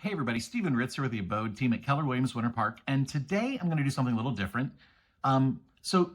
Hey everybody, Steven Ritz here with the Abode team at Keller Williams Winter Park, and today I'm going to do something a little different. So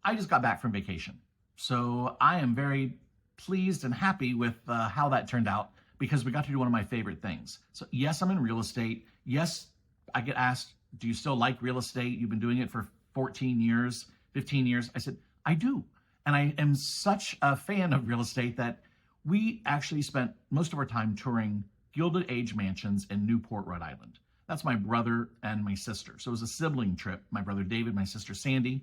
I just got back from vacation, so I am very pleased and happy with how that turned out because we got to do one of my favorite things. So yes, I'm in real estate. Yes, I get asked, do you still like real estate? You've been doing it for 14 years, 15 years. I said, I do. And I am such a fan of real estate that we actually spent most of our time touring Gilded Age mansions in Newport, Rhode Island. That's my brother and my sister. So it was a sibling trip. My brother David, my sister Sandy.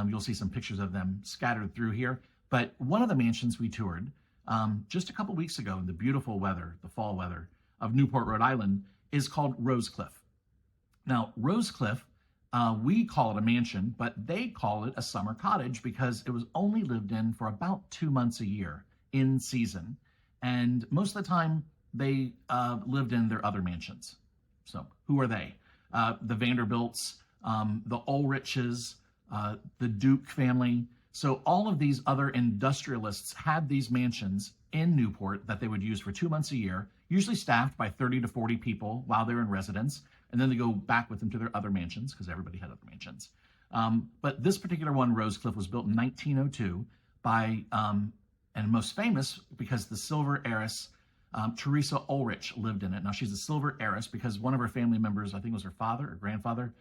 You'll see some pictures of them scattered through here. But one of the mansions we toured just a couple weeks ago in the beautiful weather, the fall weather of Newport, Rhode Island, is called Rosecliff. Now, Rosecliff, we call it a mansion, but they call it a summer cottage because it was only lived in for about 2 months a year in season. And most of the time, they lived in their other mansions. So who are they? The Vanderbilts, the Ulriches, the Duke family. So all of these other industrialists had these mansions in Newport that they would use for 2 months a year, usually staffed by 30 to 40 people while they're in residence. And then they go back with them to their other mansions because everybody had other mansions. But this particular one, Rosecliff, was built in 1902 by, and most famous because the silver heiress, Teresa Ulrich lived in it. Now she's a silver heiress because one of her family members, I think it was her father or grandfather,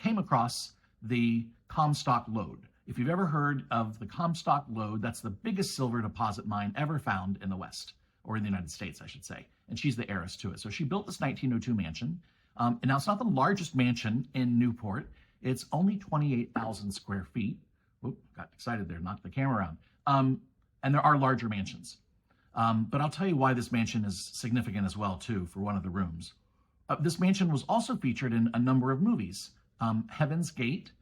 came across the Comstock lode. If you've ever heard of the Comstock lode, that's the biggest silver deposit mine ever found in the West, or in the United States, I should say. And she's the heiress to it. So she built this 1902 mansion. And now it's not the largest mansion in Newport. It's only 28,000 square feet. Whoop, got excited there, knocked the camera around. And there are larger mansions. But I'll tell you why this mansion is significant as well, too, for one of the rooms. This mansion was also featured in a number of movies. Heaven's Gate.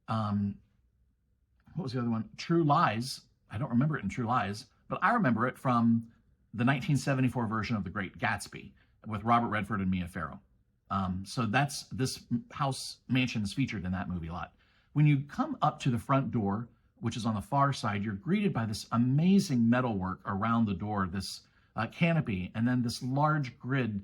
What was the other one? True Lies. I don't remember it in True Lies, but I remember it from the 1974 version of The Great Gatsby with Robert Redford and Mia Farrow. So this mansion is featured in that movie a lot. When you come up to the front door, which is on the far side, you're greeted by this amazing metalwork around the door, this canopy, and then this large grid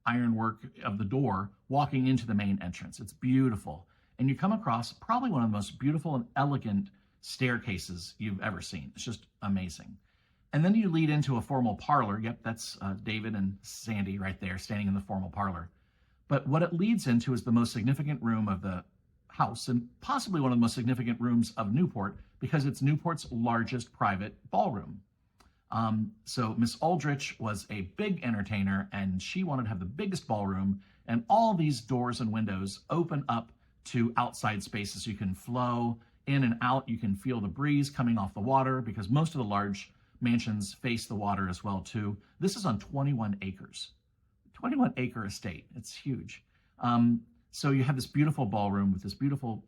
ironwork of the door walking into the main entrance. It's beautiful. And you come across probably one of the most beautiful and elegant staircases you've ever seen. It's just amazing. And then you lead into a formal parlor. Yep, that's David and Sandy right there standing in the formal parlor. But what it leads into is the most significant room of the house and possibly one of the most significant rooms of Newport because it's Newport's largest private ballroom. So Miss Aldrich was a big entertainer and she wanted to have the biggest ballroom, and all these doors and windows open up to outside spaces so you can flow in and out. You can feel the breeze coming off the water because most of the large mansions face the water as well too. This is on 21 acres, 21 acre estate. It's huge. So you have this beautiful ballroom with this beautiful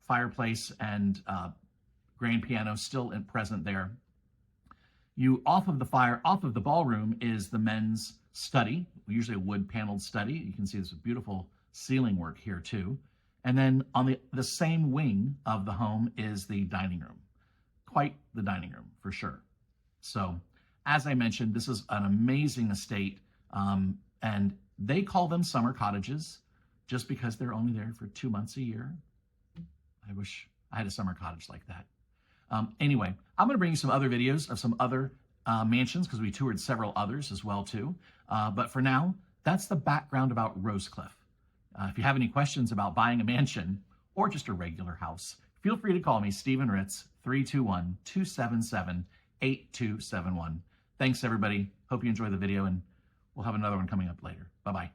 fireplace and grand piano still present there. Off of the ballroom is the men's study, usually a wood paneled study. You can see this beautiful ceiling work here too. And then on the same wing of the home is the dining room. Quite the dining room for sure. So as I mentioned, this is an amazing estate. And they call them summer cottages just because they're only there for 2 months a year. I wish I had a summer cottage like that. Anyway, I'm gonna bring you some other videos of some other mansions because we toured several others as well too. But for now, that's the background about Rosecliff. If you have any questions about buying a mansion or just a regular house, feel free to call me, Steven Ritz, 321-277-8271. Thanks everybody. Hope you enjoy the video and we'll have another one coming up later. Bye-bye.